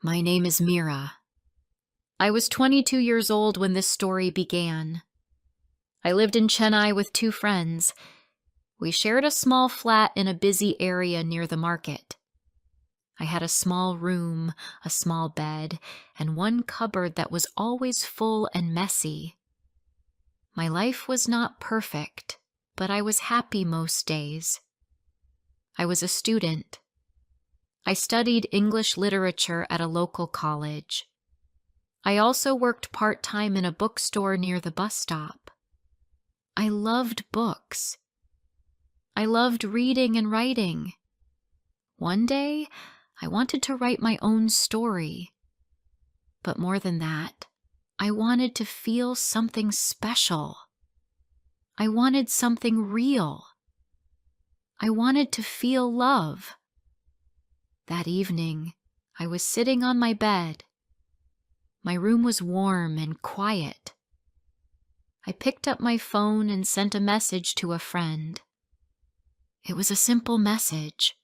My name is Mira. I was 22 years old when this story began. I lived in Chennai with two friends. We shared a small flat in a busy area near the market. I had a small room, a small bed, and one cupboard that was always full and messy. My life was not perfect, but I was happy most days. I was a student. I studied English literature at a local college. I also worked part-time in a bookstore near the bus stop. I loved books. I loved reading and writing. One day, I wanted to write my own story. But more than that, I wanted to feel something special. I wanted something real. I wanted to feel love. That evening, I was sitting on my bed. My room was warm and quiet. I picked up my phone and sent a message to a friend. It was a simple message.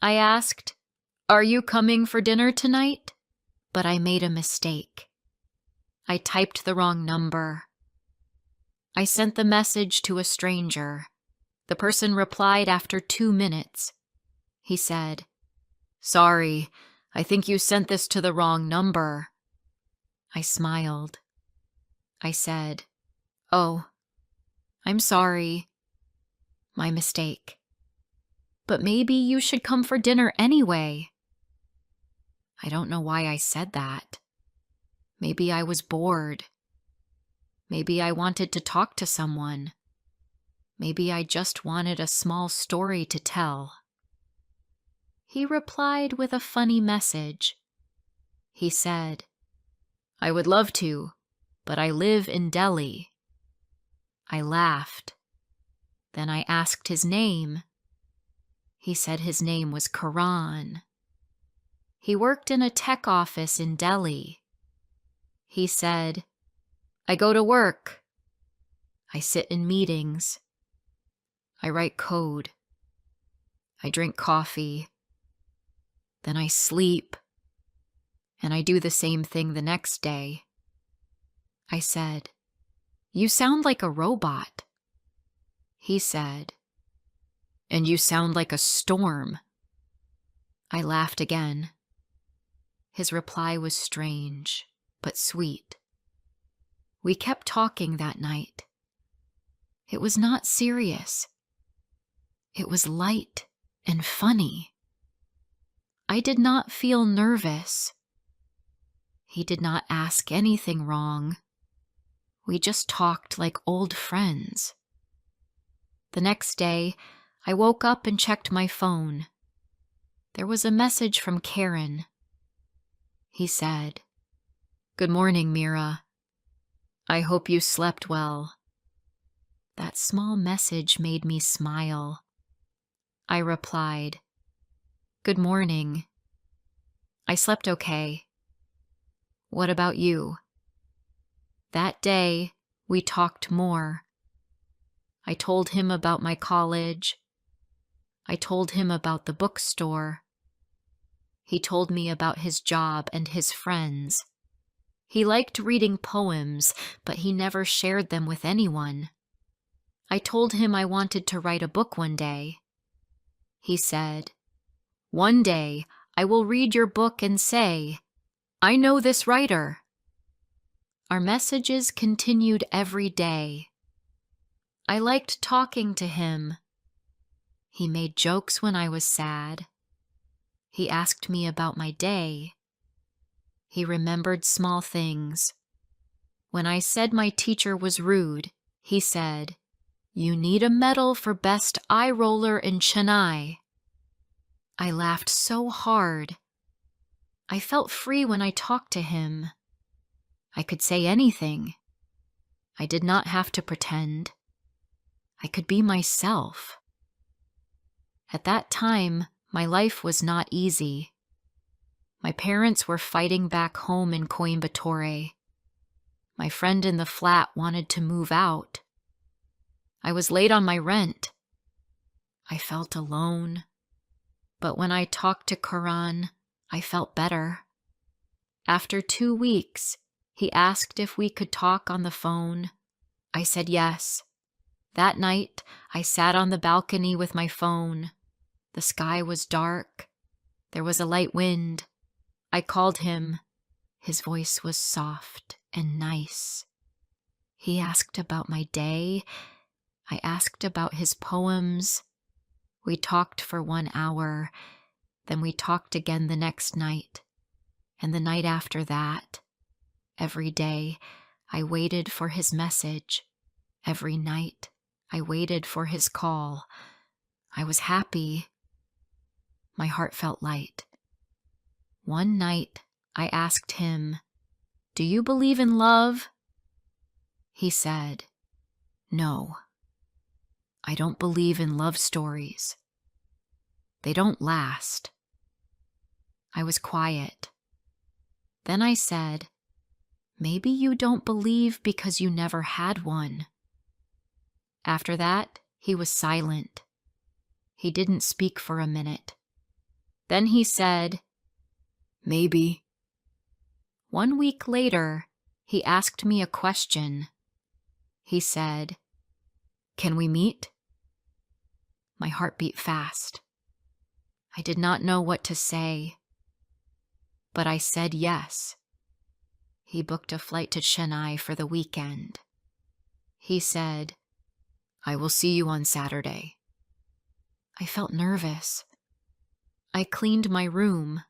I asked, "Are you coming for dinner tonight?" But I made a mistake. I typed the wrong number. I sent the message to a stranger. The person replied after 2 minutes. He said, "Sorry, I think you sent this to the wrong number." I smiled. I said, "Oh, I'm sorry. My mistake. But maybe you should come for dinner anyway." I don't know why I said that. Maybe I was bored. Maybe I wanted to talk to someone. Maybe I just wanted a small story to tell. He replied with a funny message. He said, "I would love to, but I live in Delhi." I laughed. Then I asked his name. He said his name was Karan. He worked in a tech office in Delhi. He said, "I go to work. I sit in meetings. I write code. I drink coffee. Then I sleep. And I do the same thing the next day." I said, "You sound like a robot." He said, "And you sound like a storm." I laughed again. His reply was strange, but sweet. We kept talking that night. It was not serious. It was light and funny. I did not feel nervous. He did not ask anything wrong. We just talked like old friends. The next day, I woke up and checked my phone. There was a message from Karen. He said, "Good morning, Mira. I hope you slept well." That small message made me smile. I replied, "Good morning. I slept okay. What about you?" That day, we talked more. I told him about my college. I told him about the bookstore. He told me about his job and his friends. He liked reading poems, but he never shared them with anyone. I told him I wanted to write a book one day. He said, "One day I will read your book and say, 'I know this writer.'" Our messages continued every day. I liked talking to him. He made jokes when I was sad. He asked me about my day. He remembered small things. When I said my teacher was rude, he said, "You need a medal for best eye roller in Chennai." I laughed so hard. I felt free when I talked to him. I could say anything. I did not have to pretend. I could be myself. At that time, my life was not easy. My parents were fighting back home in Coimbatore. My friend in the flat wanted to move out. I was late on my rent. I felt alone. But when I talked to Karan, I felt better. After 2 weeks, he asked if we could talk on the phone. I said yes. That night, I sat on the balcony with my phone. The sky was dark. There was a light wind. I called him. His voice was soft and nice. He asked about my day. I asked about his poems. We talked for 1 hour. Then we talked again the next night. And the night after that. Every day, I waited for his message. Every night, I waited for his call. I was happy. My heart felt light. One night, I asked him, "Do you believe in love?" He said, "No, I don't believe in love stories. They don't last." I was quiet. Then I said, "Maybe you don't believe because you never had one." After that, he was silent. He didn't speak for a minute. Then he said, "Maybe." 1 week later, he asked me a question. He said, "Can we meet?" My heart beat fast. I did not know what to say, but I said yes. He booked a flight to Chennai for the weekend. He said, "I will see you on Saturday." I felt nervous. I cleaned my room.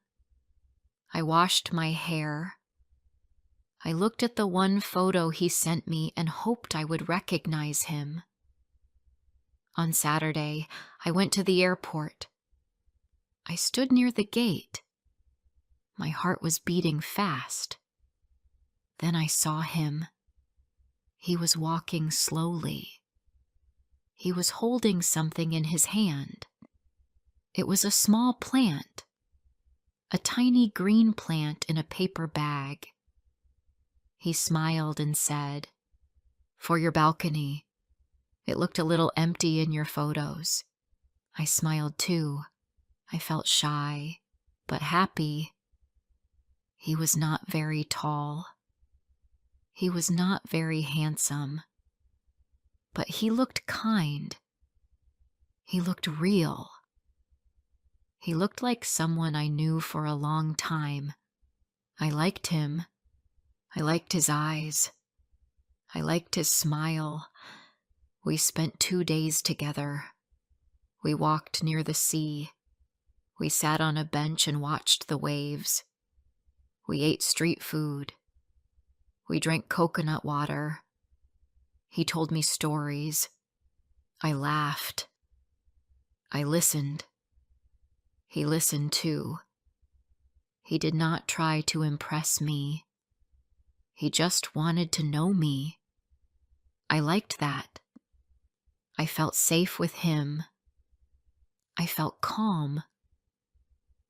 I washed my hair. I looked at the one photo he sent me and hoped I would recognize him. On Saturday, I went to the airport. I stood near the gate. My heart was beating fast. Then I saw him. He was walking slowly. He was holding something in his hand. It was a small plant, a tiny green plant in a paper bag. He smiled and said, "For your balcony. It looked a little empty in your photos." I smiled too. I felt shy, but happy. He was not very tall. He was not very handsome. But he looked kind. He looked real. He looked like someone I knew for a long time. I liked him. I liked his eyes. I liked his smile. We spent 2 days together. We walked near the sea. We sat on a bench and watched the waves. We ate street food. We drank coconut water. He told me stories. I laughed. I listened. He listened too. He did not try to impress me. He just wanted to know me. I liked that. I felt safe with him. I felt calm.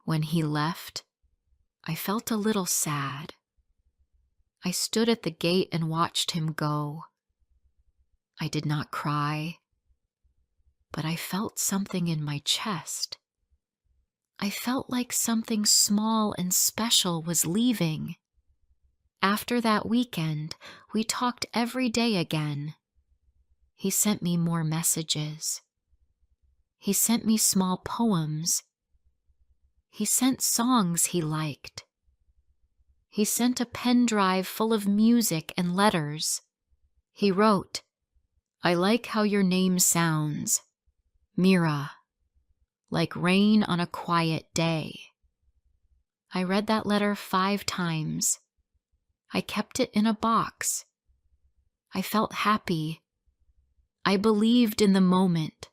When he left, I felt a little sad. I stood at the gate and watched him go. I did not cry, but I felt something in my chest. I felt like something small and special was leaving. After that weekend, we talked every day again. He sent me more messages. He sent me small poems. He sent songs he liked. He sent a pen drive full of music and letters. He wrote, "I like how your name sounds, Mira, like rain on a quiet day." I read that letter 5 times. I kept it in a box. I felt happy. I believed in the moment.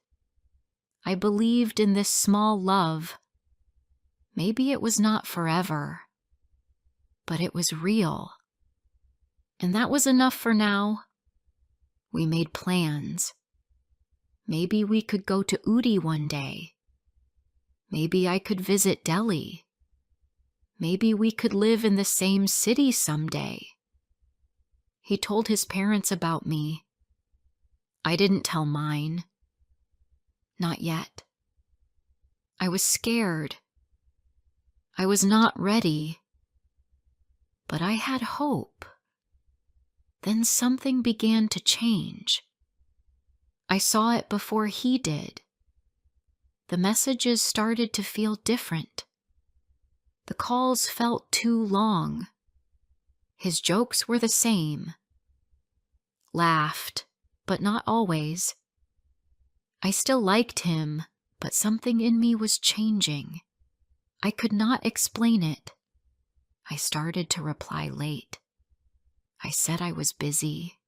I believed in this small love. Maybe it was not forever, but it was real. And that was enough for now. We made plans. Maybe we could go to Udi one day. Maybe I could visit Delhi. Maybe we could live in the same city someday. He told his parents about me. I didn't tell mine. Not yet. I was scared. I was not ready, but I had hope. Then something began to change. I saw it before he did. The messages started to feel different. The calls felt too long. His jokes were the same. Laughed, but not always. I still liked him, but something in me was changing. I could not explain it. I started to reply late. I said I was busy.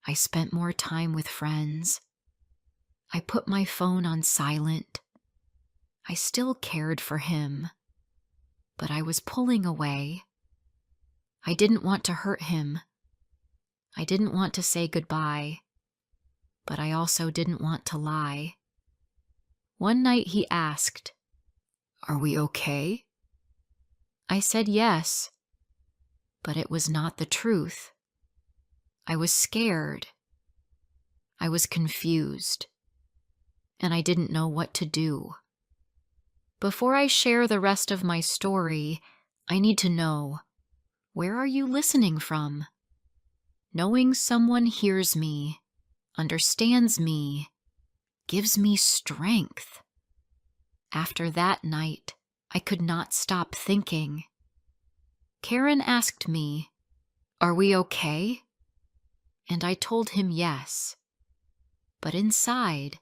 I spent more time with friends. I put my phone on silent. I still cared for him, but I was pulling away. I didn't want to hurt him. I didn't want to say goodbye, but I also didn't want to lie. One night he asked, "Are we okay?" I said yes, but it was not the truth. I was scared. I was confused, and I didn't know what to do. Before I share the rest of my story, I need to know, where are you listening from? Knowing someone hears me, understands me, gives me strength. After that night, I could not stop thinking. Karen asked me, "Are we okay?" And I told him yes. But inside,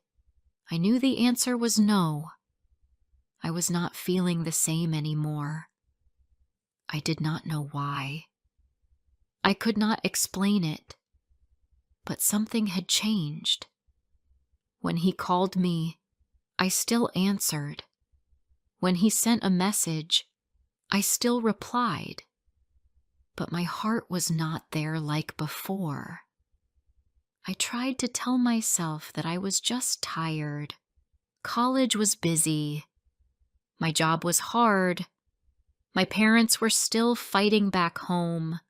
I knew the answer was no. I was not feeling the same anymore. I did not know why. I could not explain it, but something had changed. When he called me, I still answered. When he sent a message, I still replied. But my heart was not there like before. I tried to tell myself that I was just tired. College was busy. My job was hard. My parents were still fighting back home.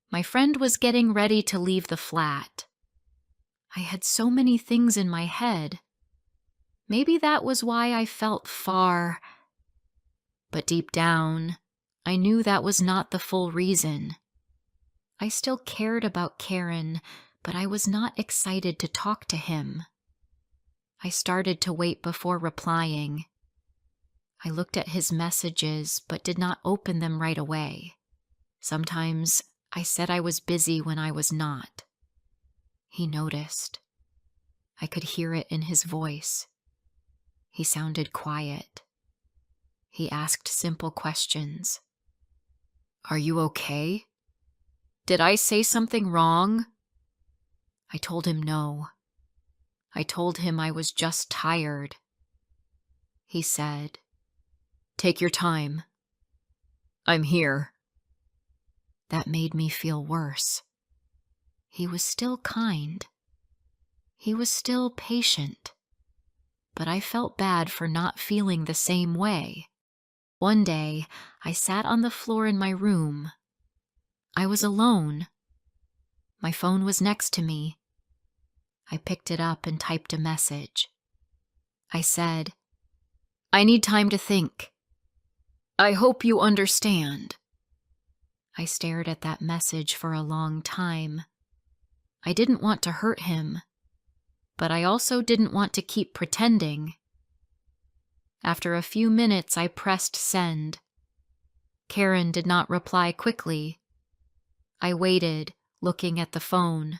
My friend was getting ready to leave the flat. I had so many things in my head. Maybe that was why I felt far. But deep down, I knew that was not the full reason. I still cared about Karen, but I was not excited to talk to him. I started to wait before replying. I looked at his messages, but did not open them right away. Sometimes I said I was busy when I was not. He noticed. I could hear it in his voice. He sounded quiet. He asked simple questions. "Are you okay? Did I say something wrong?" I told him no. I told him I was just tired. He said, "Take your time. I'm here." That made me feel worse. He was still kind. He was still patient. But I felt bad for not feeling the same way. One day, I sat on the floor in my room. I was alone. My phone was next to me. I picked it up and typed a message. I said, "I need time to think. I hope you understand." I stared at that message for a long time. I didn't want to hurt him, but I also didn't want to keep pretending. After a few minutes, I pressed send. Karen did not reply quickly. I waited, looking at the phone.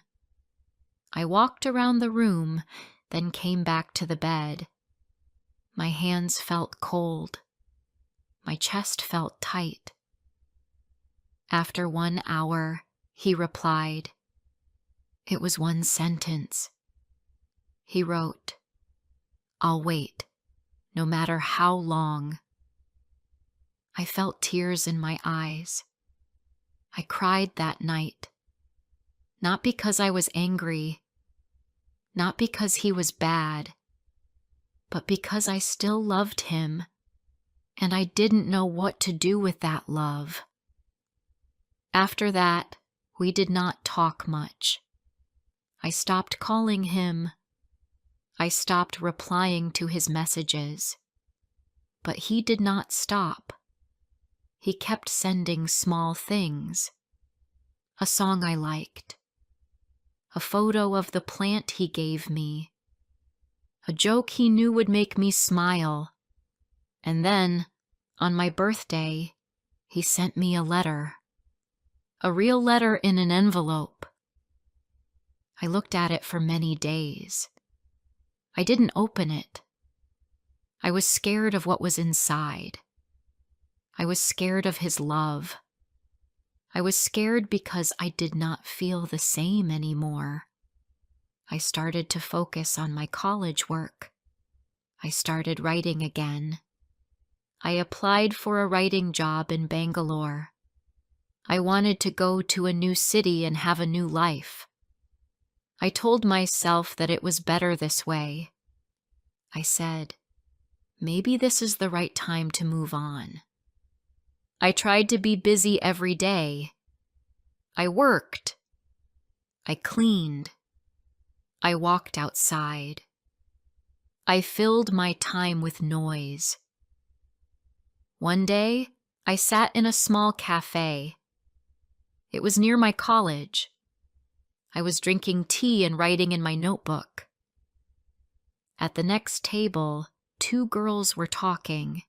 I walked around the room, then came back to the bed. My hands felt cold. My chest felt tight. After 1 hour, he replied. It was one sentence. He wrote, "I'll wait, no matter how long." I felt tears in my eyes. I cried that night. Not because I was angry, not because he was bad, but because I still loved him, and I didn't know what to do with that love. After that, we did not talk much. I stopped calling him. I stopped replying to his messages. But he did not stop. he kept sending small things. A song I liked, a photo of the plant he gave me, a joke he knew would make me smile. And then, on my birthday, he sent me a letter. A real letter in an envelope. I looked at it for many days. I didn't open it. I was scared of what was inside. I was scared of his love. I was scared because I did not feel the same anymore. I started to focus on my college work. I started writing again. I applied for a writing job in Bangalore. I wanted to go to a new city and have a new life. I told myself that it was better this way. I said, maybe this is the right time to move on. I tried to be busy every day. I worked. I cleaned. I walked outside. I filled my time with noise. One day, I sat in a small cafe. It was near my college. I was drinking tea and writing in my notebook. At the next table, 2 girls were talking.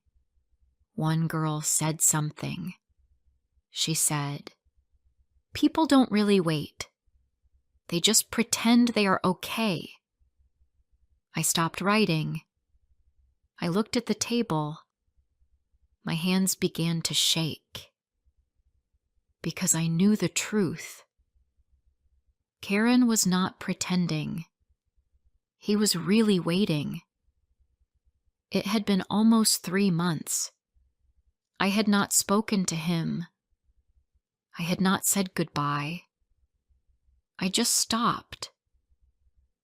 One girl said something. She said, "People don't really wait. They just pretend they are okay." I stopped writing. I looked at the table. My hands began to shake. Because I knew the truth. Karen was not pretending. He was really waiting. It had been almost 3 months. I had not spoken to him. I had not said goodbye. I just stopped.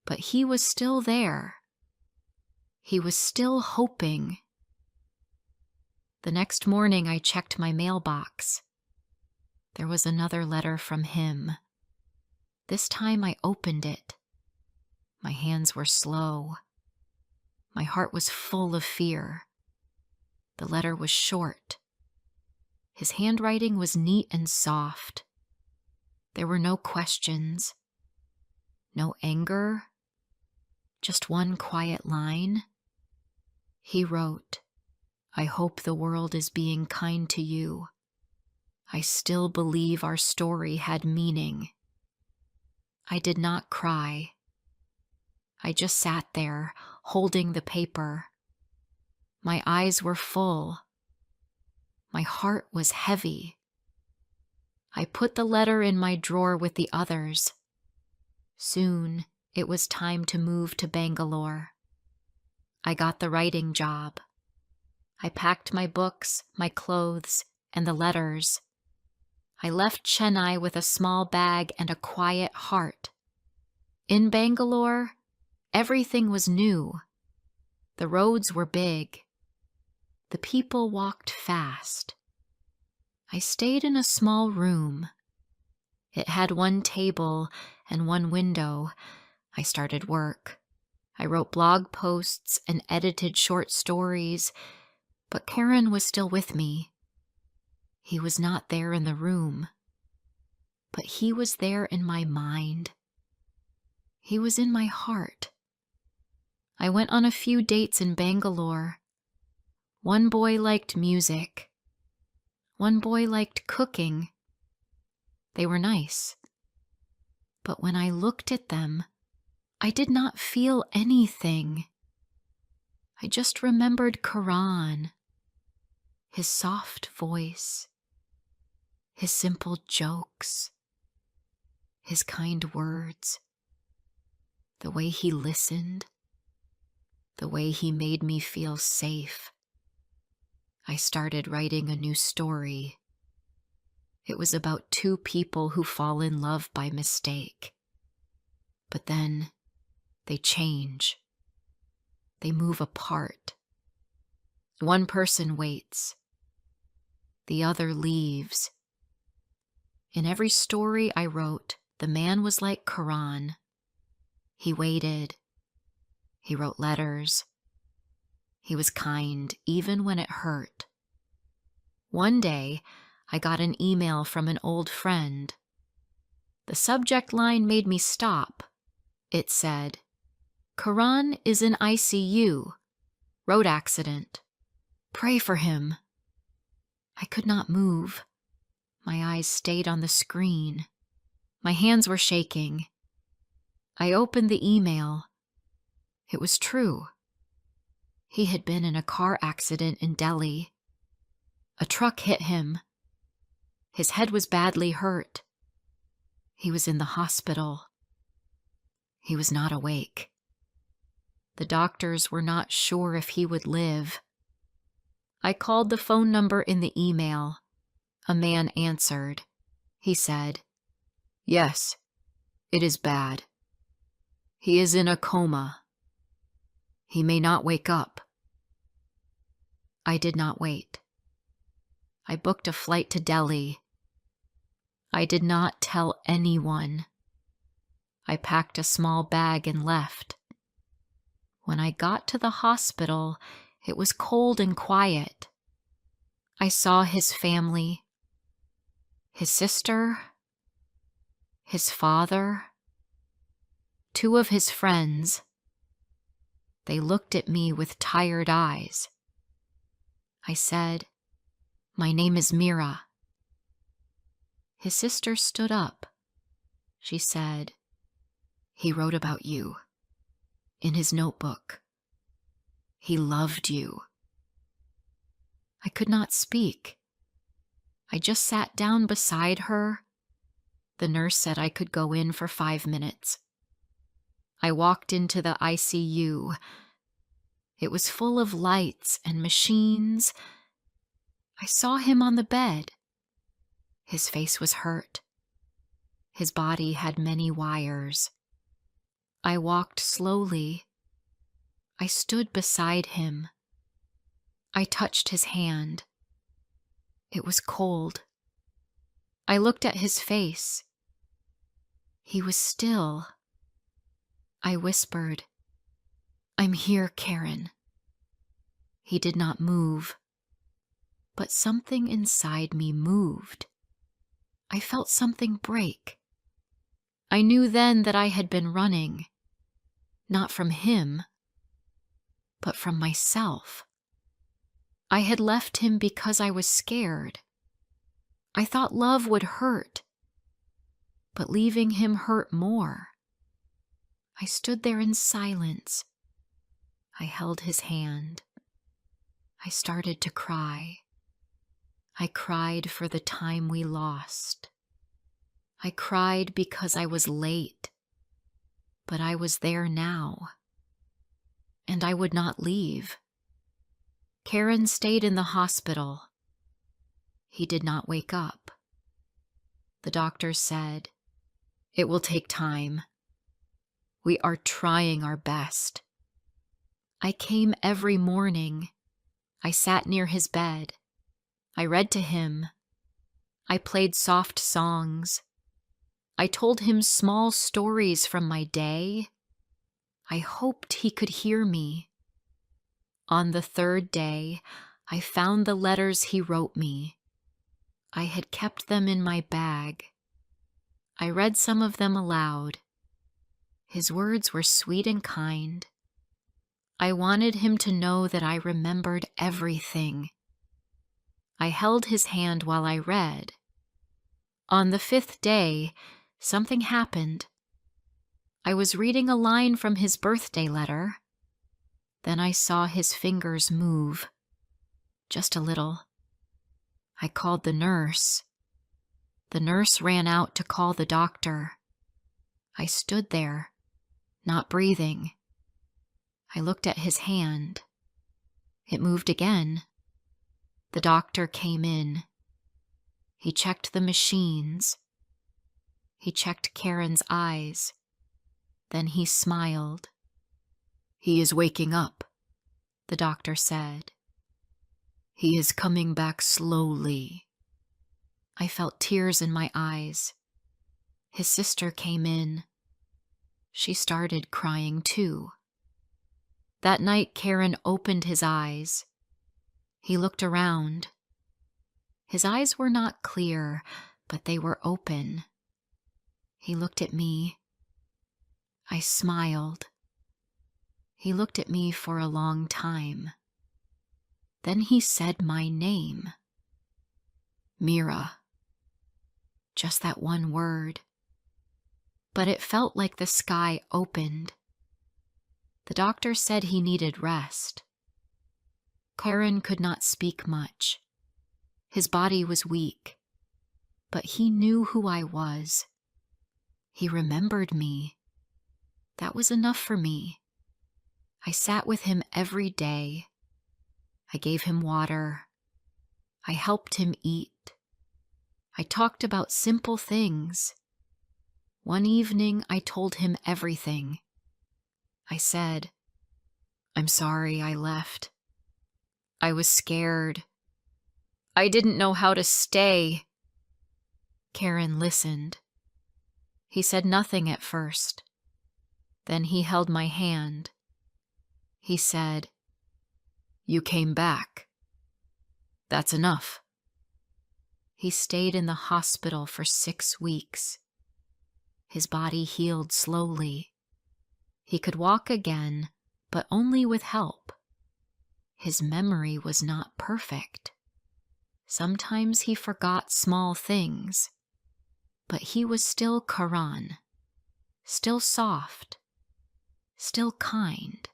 But he was still there. He was still hoping. The next morning I checked my mailbox. There was another letter from him. This time I opened it. My hands were slow. My heart was full of fear. The letter was short. His handwriting was neat and soft. There were no questions, no anger, just one quiet line. He wrote, "I hope the world is being kind to you. I still believe our story had meaning." I did not cry. I just sat there, holding the paper. My eyes were full. My heart was heavy. I put the letter in my drawer with the others. Soon, it was time to move to Bangalore. I got the writing job. I packed my books, my clothes, and the letters. I left Chennai with a small bag and a quiet heart. In Bangalore, everything was new. The roads were big. The people walked fast. I stayed in a small room. It had one table and one window. I started work. I wrote blog posts and edited short stories, but Karen was still with me. He was not there in the room, but he was there in my mind. He was in my heart. I went on a few dates in Bangalore. One boy liked music. One boy liked cooking. They were nice. But when I looked at them, I did not feel anything. I just remembered Karan, his soft voice, his simple jokes, his kind words, the way he listened, the way he made me feel safe. I started writing a new story. It was about 2 people who fall in love by mistake. But then they change. They move apart. One person waits. The other leaves. In every story I wrote, the man was like Karan. He waited. He wrote letters. He was kind, even when it hurt. One day, I got an email from an old friend. The subject line made me stop. It said, "Karan is in ICU. Road accident. Pray for him." I could not move. My eyes stayed on the screen. My hands were shaking. I opened the email. It was true. He had been in a car accident in Delhi. A truck hit him. His head was badly hurt. He was in the hospital. He was not awake. The doctors were not sure if he would live. I called the phone number in the email. A man answered. He said, "Yes, it is bad. He is in a coma. He may not wake up." I did not wait. I booked a flight to Delhi. I did not tell anyone. I packed a small bag and left. When I got to the hospital, it was cold and quiet. I saw his family, his sister, his father, two of his friends. They looked at me with tired eyes. I said, "My name is Mira." His sister stood up. She said, "He wrote about you in his notebook. He loved you." I could not speak. I just sat down beside her. The nurse said I could go in for 5 minutes. I walked into the ICU. It was full of lights and machines. I saw him on the bed. His face was hurt. His body had many wires. I walked slowly. I stood beside him. I touched his hand. It was cold. I looked at his face. He was still. I whispered, "I'm here, Karen." He did not move, but something inside me moved. I felt something break. I knew then that I had been running, not from him, but from myself. I had left him because I was scared. I thought love would hurt, but leaving him hurt more. I stood there in silence. I held his hand. I started to cry. I cried for the time we lost. I cried because I was late, but I was there now, and I would not leave. Karen stayed in the hospital. He did not wake up. The doctors said, "It will take time. We are trying our best." I came every morning. I sat near his bed. I read to him. I played soft songs. I told him small stories from my day. I hoped he could hear me. On the 3rd day, I found the letters he wrote me. I had kept them in my bag. I read some of them aloud. His words were sweet and kind. I wanted him to know that I remembered everything. I held his hand while I read. On the 5th day, something happened. I was reading a line from his birthday letter. Then I saw his fingers move, just a little. I called the nurse. The nurse ran out to call the doctor. I stood there, not breathing. I looked at his hand. It moved again. The doctor came in. He checked the machines. He checked Karen's eyes. Then he smiled. "He is waking up," the doctor said. "He is coming back slowly." I felt tears in my eyes. His sister came in. She started crying too. That night, Karen opened his eyes. He looked around. His eyes were not clear, but they were open. He looked at me. I smiled. He looked at me for a long time. Then he said my name. Mira. Just that one word. But it felt like the sky opened. The doctor said he needed rest. Karen could not speak much. His body was weak, but he knew who I was. He remembered me. That was enough for me. I sat with him every day. I gave him water. I helped him eat. I talked about simple things. One evening, I told him everything. I said, "I'm sorry I left. I was scared. I didn't know how to stay." Karen listened. He said nothing at first. Then he held my hand. He said, "You came back. That's enough." He stayed in the hospital for 6 weeks. His body healed slowly. He could walk again, but only with help. His memory was not perfect. Sometimes he forgot small things, but he was still Karan, still soft, still kind.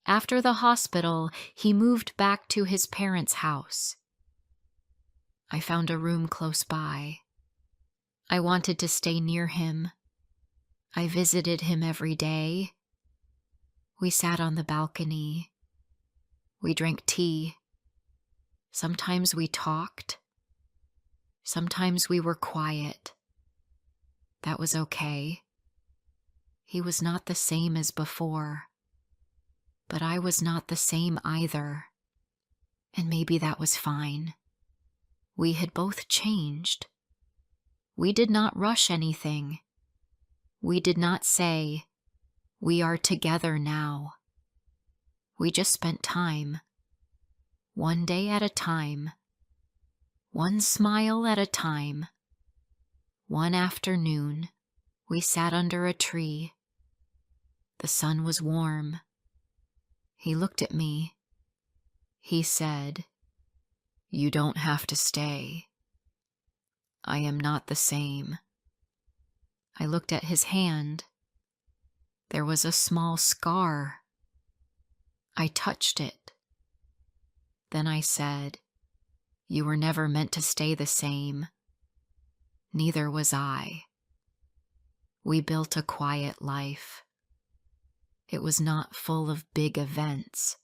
After the hospital, he moved back to his parents' house. I found a room close by. I wanted to stay near him. I visited him every day. We sat on the balcony. We drank tea. Sometimes we talked. Sometimes we were quiet. That was okay. He was not the same as before, but I was not the same either. And maybe that was fine. We had both changed. We did not rush anything. We did not say, "We are together now." We just spent time, one day at a time, one smile at a time. One afternoon, we sat under a tree. The sun was warm. He looked at me. He said, "You don't have to stay. I am not the same." I looked at his hand. There was a small scar. I touched it. Then I said, "You were never meant to stay the same. Neither was I." We built a quiet life. It was not full of big events,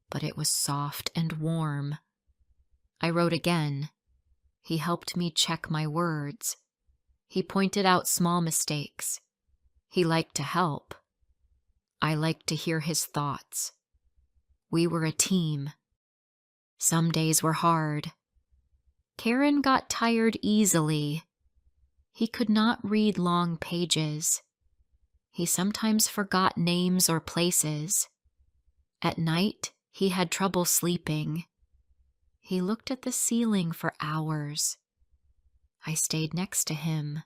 but it was soft and warm. I wrote again. He helped me check my words. He pointed out small mistakes. He liked to help. I liked to hear his thoughts. We were a team. Some days were hard. Karen got tired easily. He could not read long pages. He sometimes forgot names or places. At night, he had trouble sleeping. He looked at the ceiling for hours. I stayed next to him.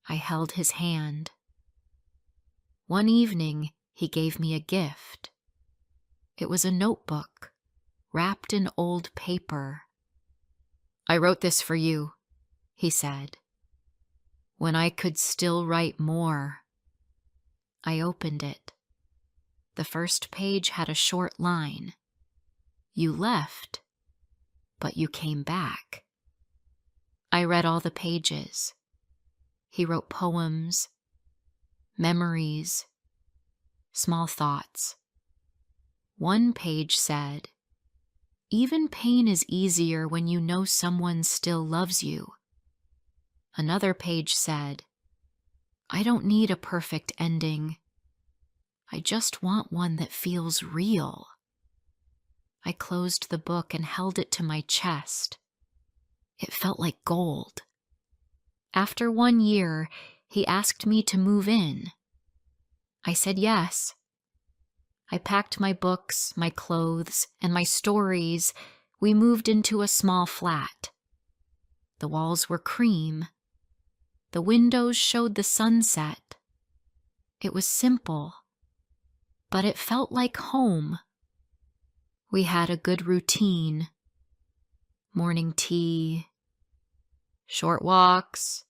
I held his hand. One evening, he gave me a gift. It was a notebook, wrapped in old paper. "I wrote this for you," he said, "when I could still write more." I opened it. The first page had a short line. "You left, but you came back." I read all the pages. He wrote poems, memories, small thoughts. One page said, "Even pain is easier when you know someone still loves you." Another page said, "I don't need a perfect ending. I just want one that feels real." I closed the book and held it to my chest. It felt like gold. After 1 year, he asked me to move in. I said yes. I packed my books, my clothes, and my stories we moved into a small flat. The walls were cream. The windows showed the sunset. It was simple, but it felt like home. We had a good routine. Morning tea, short walks,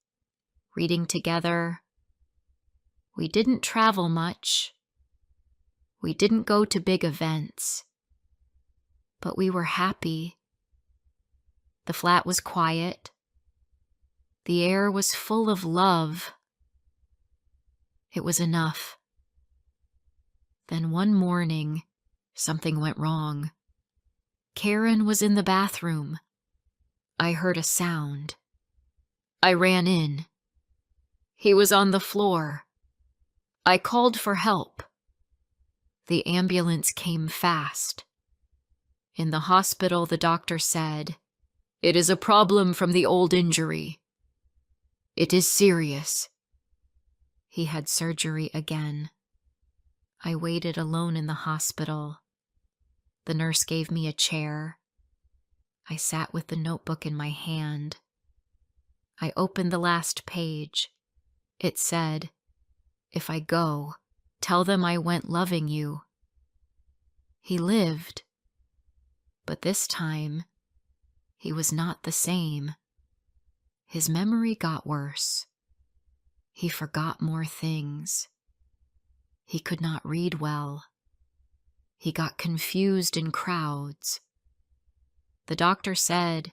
reading together. We didn't travel much. We didn't go to big events. But we were happy. The flat was quiet. The air was full of love. It was enough. Then one morning, something went wrong. Karen was in the bathroom. I heard a sound. I ran in. He was on the floor. I called for help. The ambulance came fast. In the hospital, the doctor said, "It is a problem from the old injury. It is serious." He had surgery again. I waited alone in the hospital. The nurse gave me a chair. I sat with the notebook in my hand. I opened the last page. It said, "If I go, tell them I went loving you." He lived, but this time, he was not the same. His memory got worse. He forgot more things. He could not read well. He got confused in crowds. The doctor said,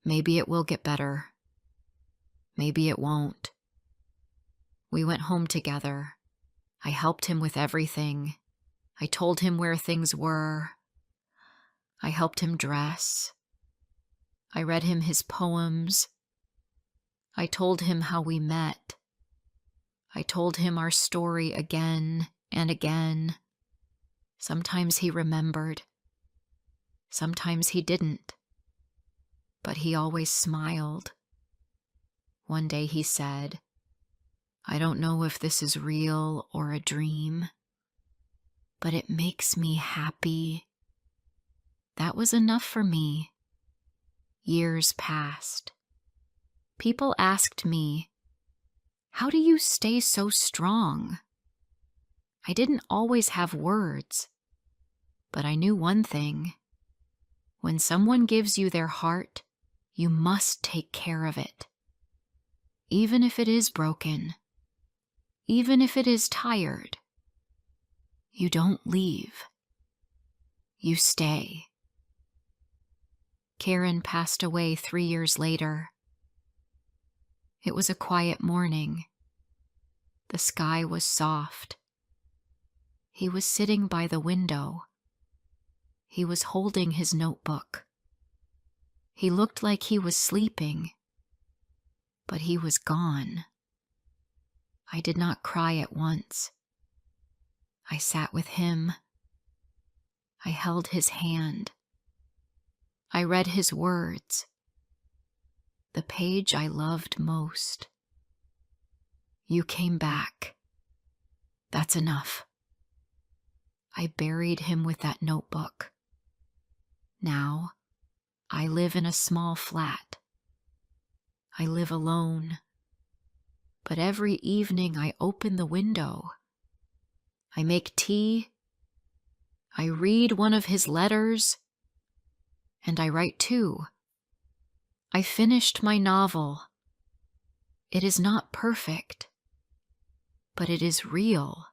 "Maybe it will get better. Maybe it won't." We went home together. I helped him with everything. I told him where things were. I helped him dress. I read him his poems. I told him how we met. I told him our story again and again. Sometimes he remembered. Sometimes he didn't. But he always smiled. One day he said, "I don't know if this is real or a dream, but it makes me happy." That was enough for me. Years passed. People asked me, "How do you stay so strong?" I didn't always have words, but I knew one thing. When someone gives you their heart, you must take care of it. Even if it is broken, even if it is tired, you don't leave. You stay. Karen passed away 3 years later. It was a quiet morning. The sky was soft. He was sitting by the window. He was holding his notebook. He looked like he was sleeping, but he was gone. I did not cry at once. I sat with him. I held his hand. I read his words. The page I loved most. You came back. That's enough. I buried him with that notebook. Now, I live in a small flat. I live alone. But every evening I open the window. I make tea. I read one of his letters. And I write too. I finished my novel. It is not perfect, but it is real.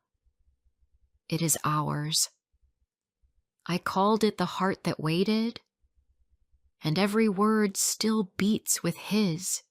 It is ours. I called it The Heart That Waited, and every word still beats with his.